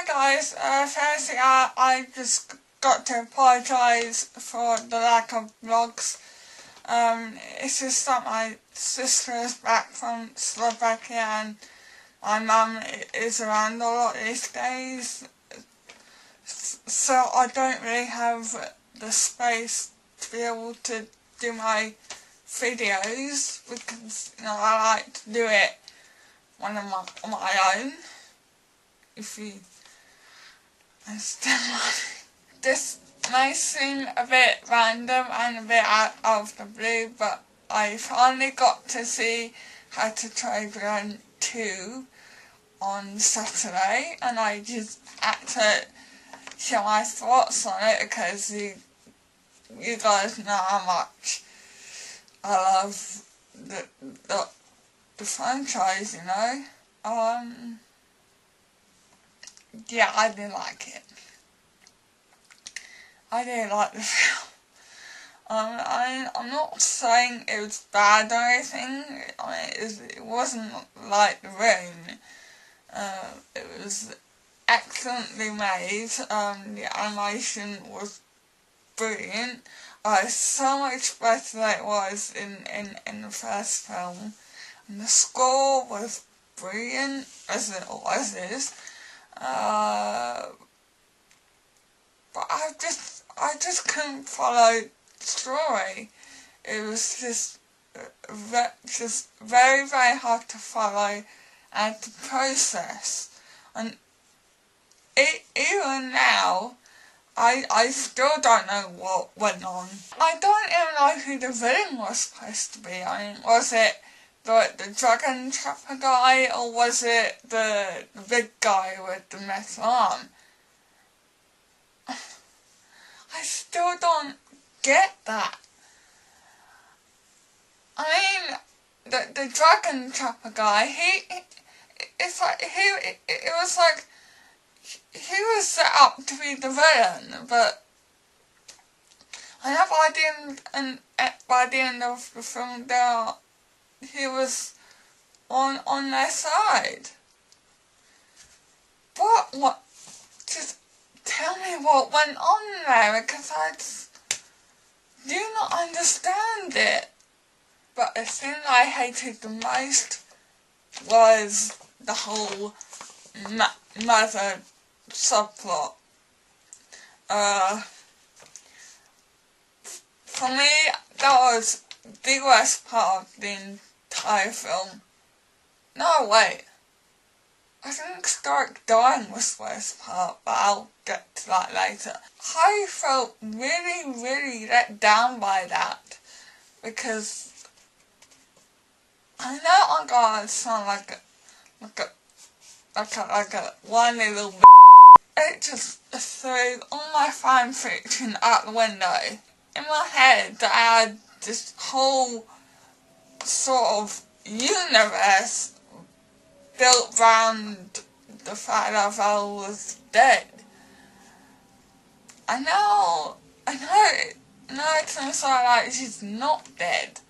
Hi guys, firstly I just got to apologise for the lack of vlogs. It's just that my sister is back from Slovakia and my mum is around a lot these days, so I don't really have the space to be able to do my videos because, you know, I like to do it when I'm on my own, if you understand. This may seem a bit random and a bit out of the blue, but I finally got to see How to Trade Around 2 on Saturday, and I just had to share my thoughts on it because you guys know how much I love the franchise, you know. Yeah, I did like it. I did like the film. I'm not saying it was bad or anything. It wasn't like The Room. It was excellently made. The animation was brilliant. So much better than it was in the first film. And the score was brilliant, as it always is. But I just couldn't follow the story. It was just very, very hard to follow and to process. And even now, I still don't know what went on. I don't even know who the villain was supposed to be. I mean, was it the dragon trapper guy, or was it the big guy with the metal arm? I still don't get that. I mean, the dragon trapper guy, it was like, he was set up to be the villain, but I know by the end of the film he was on their side. But what? Just tell me what went on there, because I just do not understand it. But the thing I hated the most was the whole mother subplot. For me, that was the worst part of the entire film. No, wait. I think Stark dying was the worst part, but I'll get to that later. I felt really, really let down by that, because I know I'm gonna sound like a whiny little b****. It just threw all my fanfiction out the window. In my head, I had this whole sort of universe built around the fact that Val was dead. I know it seems like she's not dead.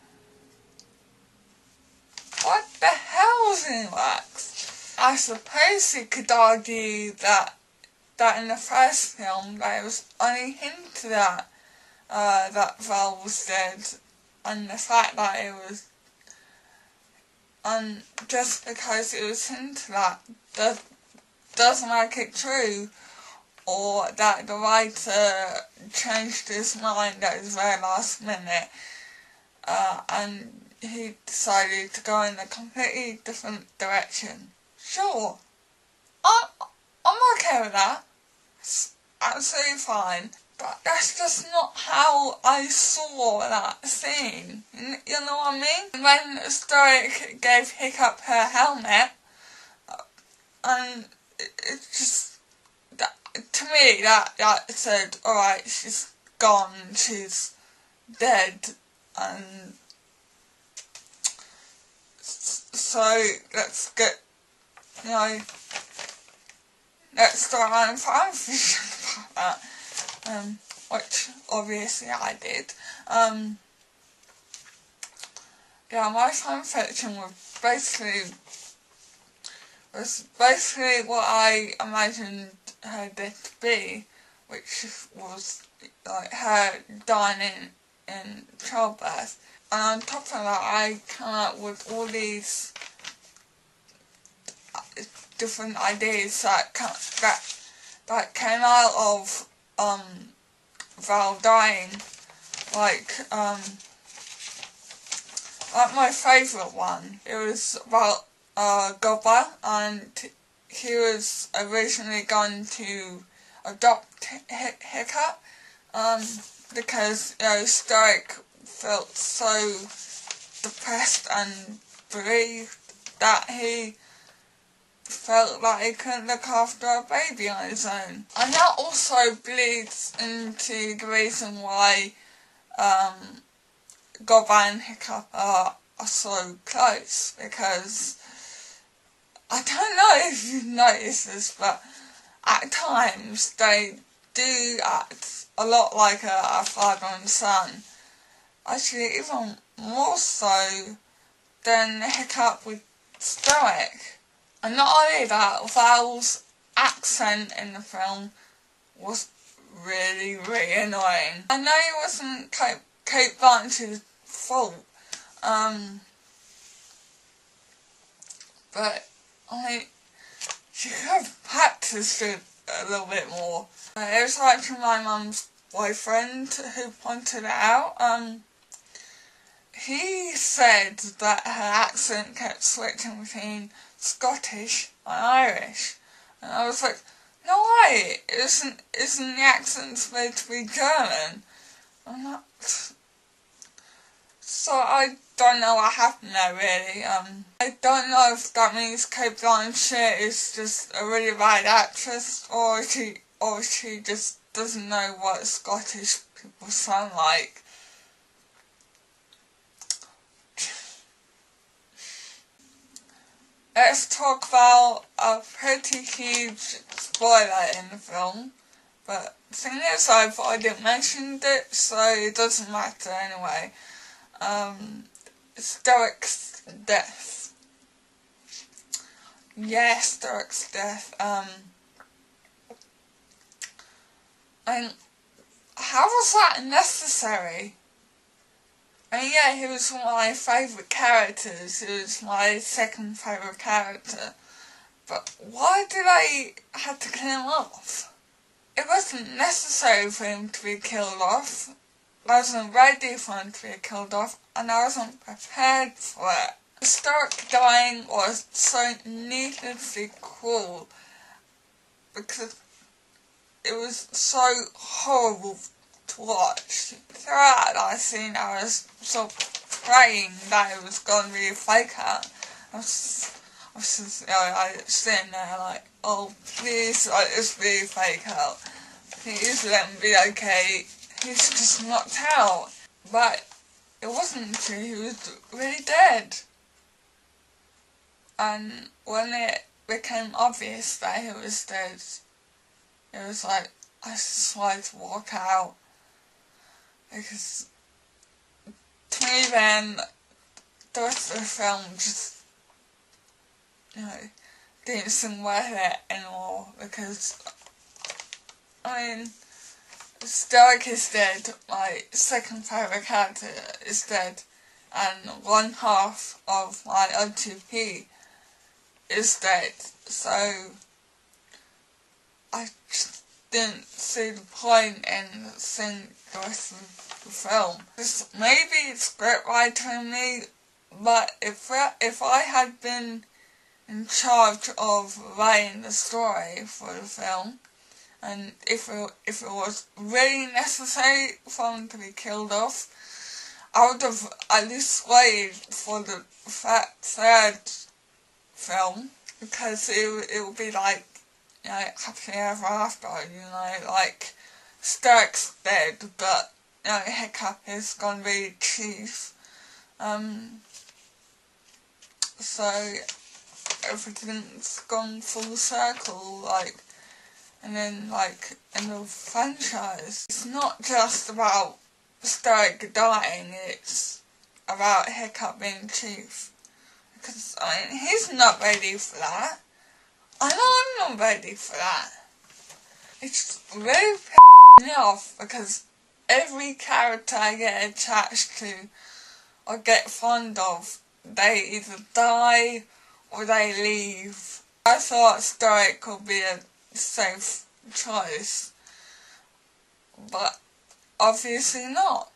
What the hell's in wax? I suppose you could argue that in the first film there was only hinted at that Val was dead, and the fact that it was, just because it was hinted at doesn't make it true, or that the writer changed his mind at his very last minute, and he decided to go in a completely different direction. Sure, I'm okay with that. It's absolutely fine. But that's just not how I saw that scene. You know what I mean? When Stoic gave Hiccup her helmet, and it just, to me, that said, alright, she's gone, she's dead, and so let's get, you know, let's start my own fanfiction about that. Which obviously I did. Yeah, my fanfiction was basically what I imagined her death to be, which was like her dying in childbirth. And on top of that, I came up with all these different ideas that came out of Val dying. Like my favourite one, it was about Gobber, and he was originally going to adopt Hiccup, because, Stoic felt so depressed and bereaved that he felt like he couldn't look after a baby on his own. And that also bleeds into the reason why Gobber and Hiccup are so close, because I don't know if you've noticed this, but at times they do act a lot like a father and son. Actually, even more so than Hiccup with Stoic. And not only that, Val's accent in the film was really, really annoying. I know it wasn't Kate Blanchett's fault, but she could have practiced it a little bit more. It was actually my mum's boyfriend who pointed it out. He said that her accent kept switching between Scottish and Irish, and I was like, no way, isn't the accent supposed to be German? I'm not. So I don't know what happened there, really. I don't know if that means Kate Blanchett is just a really bad actress, or she just doesn't know what Scottish people sound like. Let's talk about a pretty huge spoiler in the film, but the thing is, I didn't mention it, so it doesn't matter anyway. Stoic's death. Yes, Stoic's death. And how was that necessary? And yeah, he was one of my favourite characters. He was my second favourite character. But why did I have to kill him off? It wasn't necessary for him to be killed off. I wasn't ready for him to be killed off, and I wasn't prepared for it. The Stoic dying was so needlessly cruel, because it was so horrible to watch. Throughout that scene, I was sort of praying that it was going to be a fake out. I was just sitting there like, oh, please let this be a fake out. Please let him be okay. He's just knocked out. But it wasn't true. He was really dead. And when it became obvious that he was dead, it was like, I just wanted to walk out. Because to me then, the rest of the film just, didn't seem worth it anymore. Because, Stoic is dead, my second favourite character is dead, and one half of my O2P is dead, so I just didn't see the point in seeing the rest of the film. Maybe it's script writing me, but if I had been in charge of writing the story for the film, and if it was really necessary for him to be killed off, I would have at least waited for the third film, because it would be like, happily ever after, like Stoic's dead, but Hiccup is gonna be chief. So everything's gone full circle, and then, in the franchise, it's not just about Stoic dying, it's about Hiccup being chief. Because, he's not ready for that. I know I'm not ready for that. It's really pissing me off because every character I get attached to or get fond of, they either die or they leave. I thought Stoic would be a safe choice, but obviously not.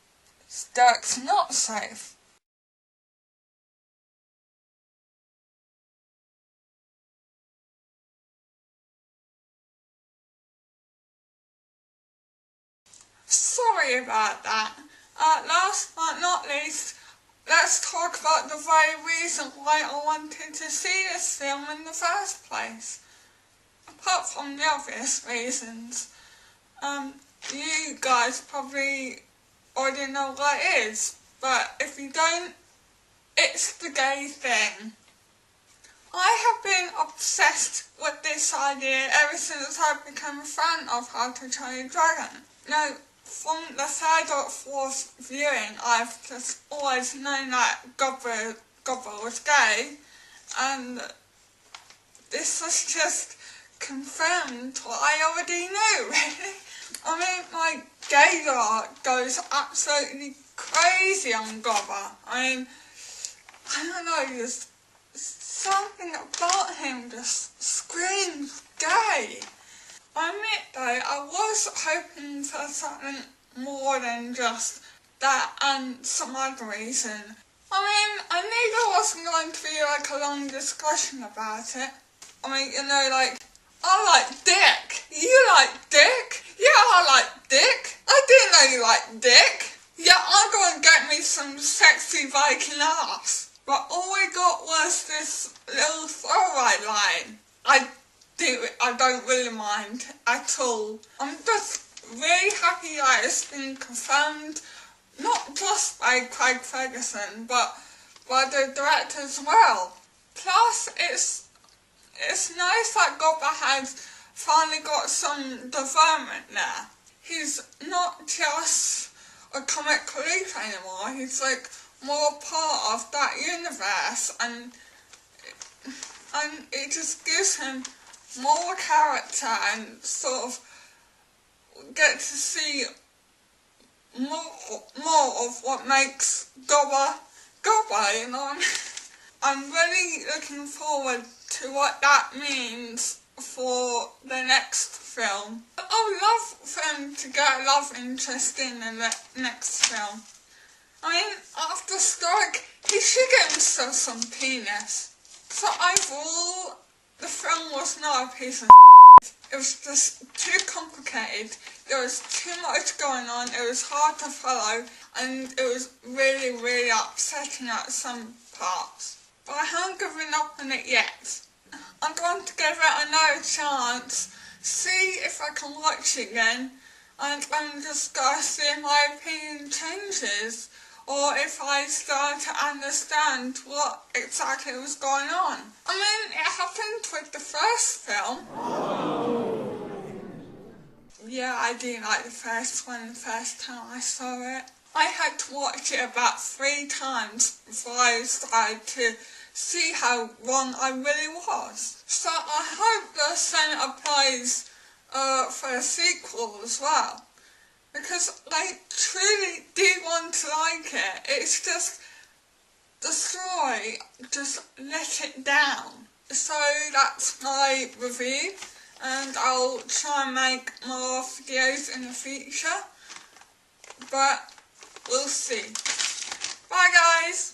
Stoic's not safe. Sorry about that. Last but not least, let's talk about the very reason why I wanted to see this film in the first place. Apart from the obvious reasons, you guys probably already know what it is, but if you don't, it's the gay thing. I have been obsessed with this idea ever since I became a fan of How to Train Your Dragon. Now, from the third or fourth viewing, I've just always known that Gobber was gay, and this has just confirmed what I already knew, really. I mean, my gaydar goes absolutely crazy on Gobber. I mean, I don't know, there's something about him just screams gay. I admit though, I was hoping for something more than just that and some other reason. I mean, I knew there wasn't going to be like a long discussion about it. I mean, you know, like, I like dick. You like dick? Yeah, I like dick. I didn't know you like dick. Yeah, I'm going to get me some sexy Viking ass. But all we got was this little throwaway line. I don't really mind at all. I'm just really happy that it's been confirmed, not just by Craig Ferguson, but by the director as well. Plus, it's nice that Gobber has finally got some development there. He's not just a comic relief anymore, he's like more part of that universe, and it just gives him more character and sort of get to see more of what makes Gobber, you know what I mean? I'm really looking forward to what that means for the next film. I would love for him to get a love interest in the next film. I mean, after Strike, he should get himself some penis. So overall, the film was not a piece of shit. It was just too complicated. There was too much going on. It was hard to follow, and it was really, really upsetting at some parts. But I haven't given up on it yet. I'm going to give it another chance, see if I can watch it again, and I'm just going to see if my opinion changes, or if I start to understand what exactly was going on. I mean, it happened with the first film. Yeah, I didn't like the first one the first time I saw it. I had to watch it about 3 times before I started to see how wrong I really was. So I hope the same applies for a sequel as well. Because I truly do want to like it. It's just, the story just let it down. So that's my review, and I'll try and make more videos in the future. But we'll see. Bye guys!